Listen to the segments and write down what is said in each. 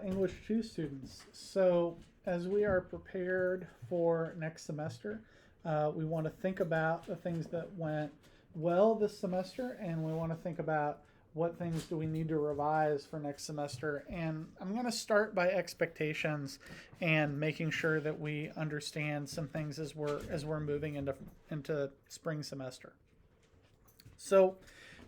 English 2 students. So, as we are prepared for next semester, we want to think about the things that went well this semester, and we want to think about what things do we need to revise for next semester. And I'm going to start by expectations and making sure that we understand some things as we're moving into spring semester. So,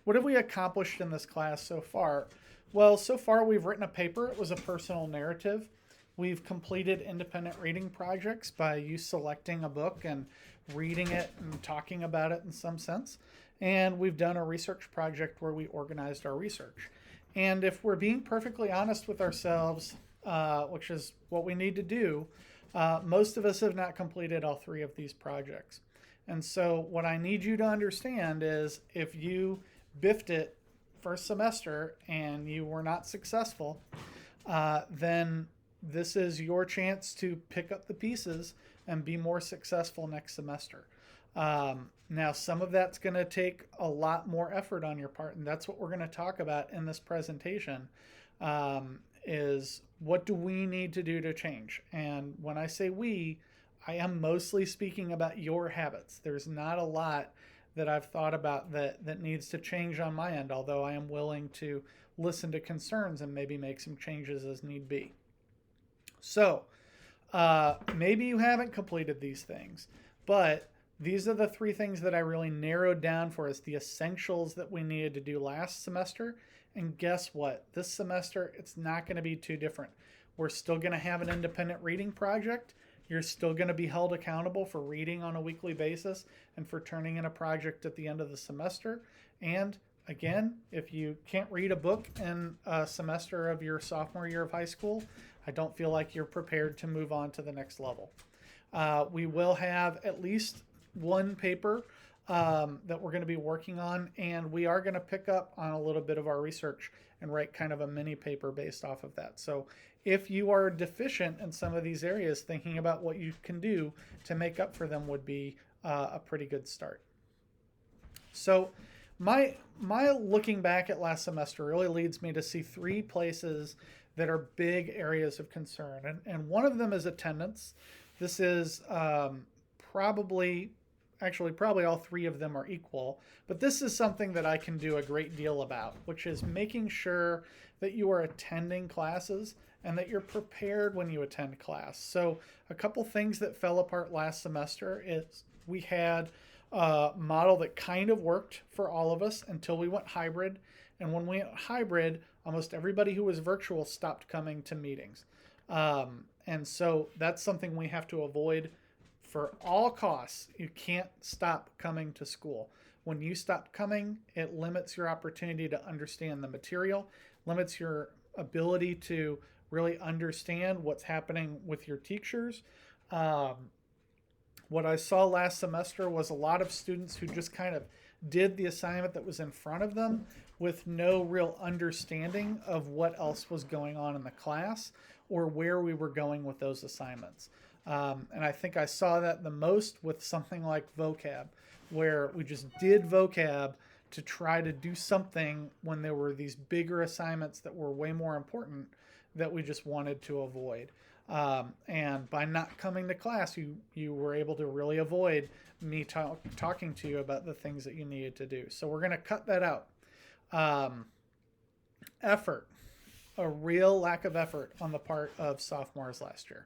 what have we accomplished in this class so far? Well, so far we've written a paper. It was a personal narrative. We've completed independent reading projects by you selecting a book and reading it and talking about it in some sense. And we've done a research project where we organized our research. And if we're being perfectly honest with ourselves, which is what we need to do, most of us have not completed all three of these projects. And so, what I need you to understand is if you biffed it first semester and you were not successful, then this is your chance to pick up the pieces and be more successful next semester. Now, some of that's going to take a lot more effort on your part, and that's what we're going to talk about in this presentation. Is what do we need to do to change? And when I say we, I am mostly speaking about your habits. There's not a lot that I've thought about that needs to change on my end, although I am willing to listen to concerns and maybe make some changes as need be. So maybe you haven't completed these things, but these are the three things that I really narrowed down for as the essentials that we needed to do last semester. And guess what? This semester, it's not going to be too different. We're still going to have an independent reading project. You're still going to be held accountable for reading on a weekly basis and for turning in a project at the end of the semester. And again, if you can't read a book in a semester of your sophomore year of high school, I don't feel like you're prepared to move on to the next level. We will have at least one paper that we're going to be working on, and we are going to pick up on a little bit of our research and write kind of a mini paper based off of that. So if you are deficient in some of these areas, thinking about what you can do to make up for them would be a pretty good start. So my looking back at last semester really leads me to see three places that are big areas of concern. And one of them is attendance. This is probably all three of them are equal, but this is something that I can do a great deal about, which is making sure that you are attending classes and that you're prepared when you attend class. So a couple things that fell apart last semester is we had a model that kind of worked for all of us until we went hybrid. And when we went hybrid, almost everybody who was virtual stopped coming to meetings. And so that's something we have to avoid for all costs. You can't stop coming to school. When you stop coming, it limits your opportunity to understand the material, limits your ability to really understand what's happening with your teachers. What I saw last semester was a lot of students who just kind of did the assignment that was in front of them with no real understanding of what else was going on in the class or where we were going with those assignments. And I think I saw that the most with something like vocab, where we just did vocab to try to do something when there were these bigger assignments that were way more important that we just wanted to avoid. And by not coming to class, you were able to really avoid me talking to you about the things that you needed to do. So we're going to cut that out. Effort, a real lack of effort on the part of sophomores last year.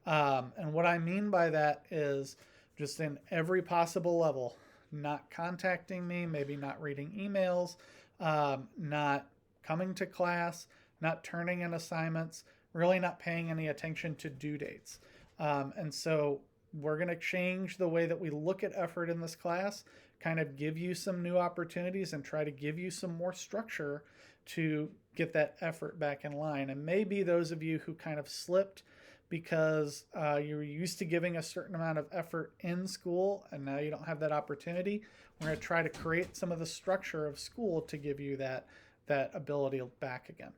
And what I mean by that is just in every possible level, not contacting me, maybe not reading emails, not coming to class, not turning in assignments, really not paying any attention to due dates. And so we're going to change the way that we look at effort in this class, kind of give you some new opportunities and try to give you some more structure to get that effort back in line. And maybe those of you who kind of slipped because you were used to giving a certain amount of effort in school and now you don't have that opportunity, we're going to try to create some of the structure of school to give you that ability back again.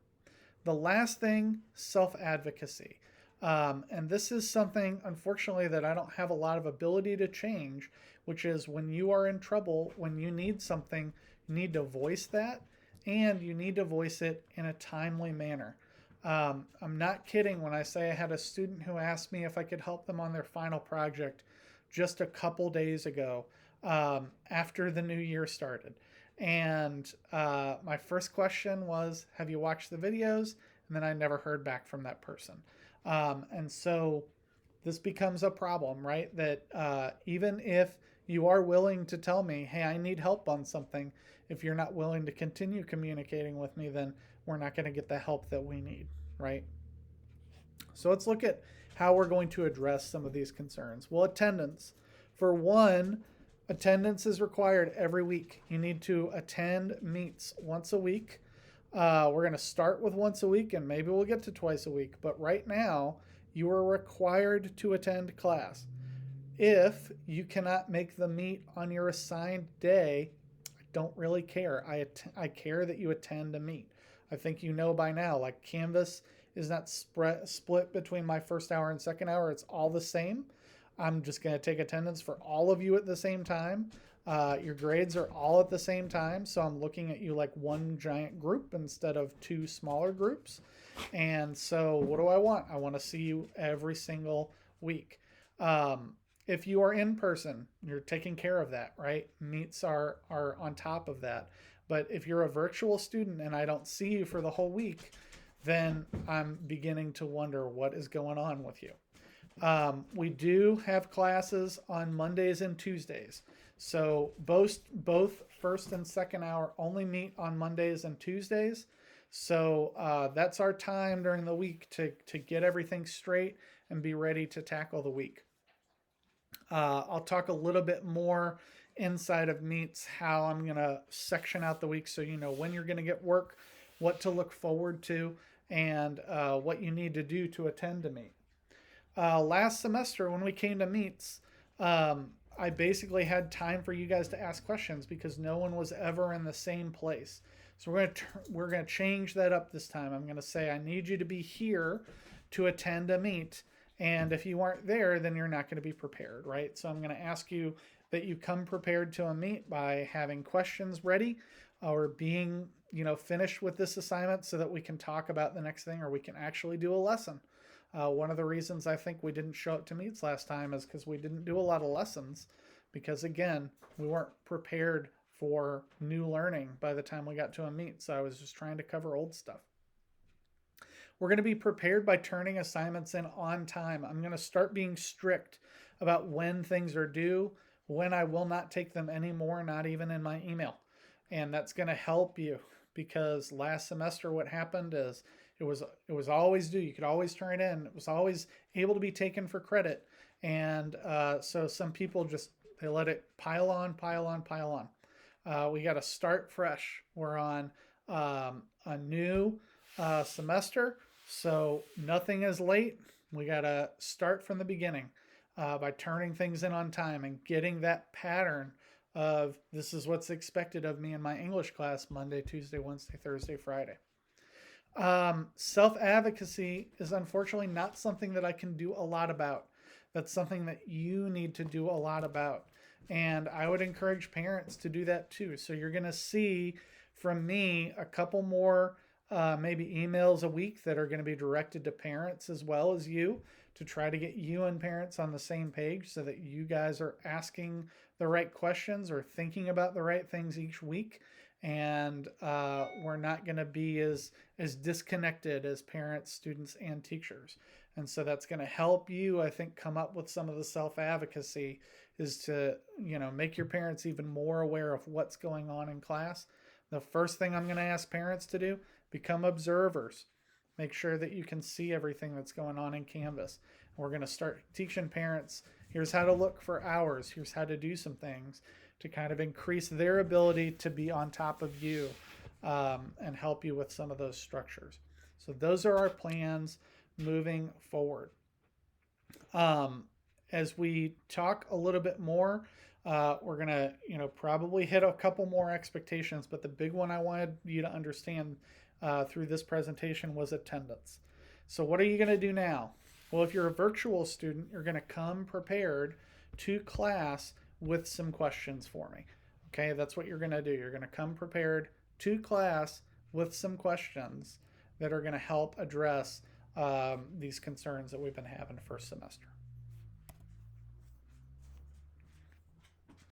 The last thing, self-advocacy. And this is something, unfortunately, that I don't have a lot of ability to change, which is when you are in trouble, when you need something, you need to voice that, and you need to voice it in a timely manner. I'm not kidding when I say I had a student who asked me if I could help them on their final project just a couple days ago, after the new year started. And my first question was, have you watched the videos? And then I never heard back from that person. And so this becomes a problem, right? That even if you are willing to tell me, hey, I need help on something, if you're not willing to continue communicating with me, then we're not going to get the help that we need, right? So let's look at how we're going to address some of these concerns. Well, attendance. For one, attendance is required every week. You need to attend meets once a week. We're going to start with once a week and maybe we'll get to twice a week. But right now, you are required to attend class. If you cannot make the meet on your assigned day, I don't really care. I care that you attend a meet. I think you know by now, like Canvas is not split between my first hour and second hour. It's all the same. I'm just going to take attendance for all of you at the same time. Your grades are all at the same time. So I'm looking at you like one giant group instead of two smaller groups. And so what do I want? I want to see you every single week. If you are in person, you're taking care of that, right? Meets are on top of that. But if you're a virtual student and I don't see you for the whole week, then I'm beginning to wonder what is going on with you. We do have classes on Mondays and Tuesdays. So both first and second hour only meet on Mondays and Tuesdays. So that's our time during the week to get everything straight and be ready to tackle the week. I'll talk a little bit more inside of meets how I'm going to section out the week so you know when you're going to get work, what to look forward to, and what you need to do to attend a meet. Last semester when we came to meets, I basically had time for you guys to ask questions because no one was ever in the same place. So we're gonna change that up this time. I'm gonna say I need you to be here to attend a meet, and if you aren't there, then you're not going to be prepared, right? So I'm going to ask you that you come prepared to a meet by having questions ready or being, finished with this assignment so that we can talk about the next thing or we can actually do a lesson. One of the reasons I think we didn't show up to meets last time is because we didn't do a lot of lessons because, again, we weren't prepared for new learning by the time we got to a meet. So I was just trying to cover old stuff. We're going to be prepared by turning assignments in on time. I'm going to start being strict about when things are due, when I will not take them anymore, not even in my email. And that's going to help you because last semester what happened is it was always due. You could always turn it in. It was always able to be taken for credit. And so some people they let it pile on. We got to start fresh. We're on a new semester, so nothing is late. We got to start from the beginning by turning things in on time and getting that pattern of this is what's expected of me in my English class Monday, Tuesday, Wednesday, Thursday, Friday. Self-advocacy is unfortunately not something that I can do a lot about. That's something that you need to do a lot about. And I would encourage parents to do that too. So you're going to see from me a couple more maybe emails a week that are going to be directed to parents as well as you to try to get you and parents on the same page so that you guys are asking the right questions or thinking about the right things each week. And we're not going to be as disconnected as parents, students, and teachers. And so that's going to help you, I think, come up with some of the self-advocacy is to, make your parents even more aware of what's going on in class. The first thing I'm going to ask parents to do, become observers. Make sure that you can see everything that's going on in Canvas. We're going to start teaching parents, here's how to look for hours. Here's how to do some things to kind of increase their ability to be on top of you and help you with some of those structures. So those are our plans moving forward. As we talk a little bit more, we're going to, probably hit a couple more expectations, but the big one I wanted you to understand through this presentation was attendance. So what are you going to do now? Well, if you're a virtual student, you're going to come prepared to class with some questions for me. Okay, that's what you're going to do. You're going to come prepared to class with some questions that are going to help address these concerns that we've been having first semester.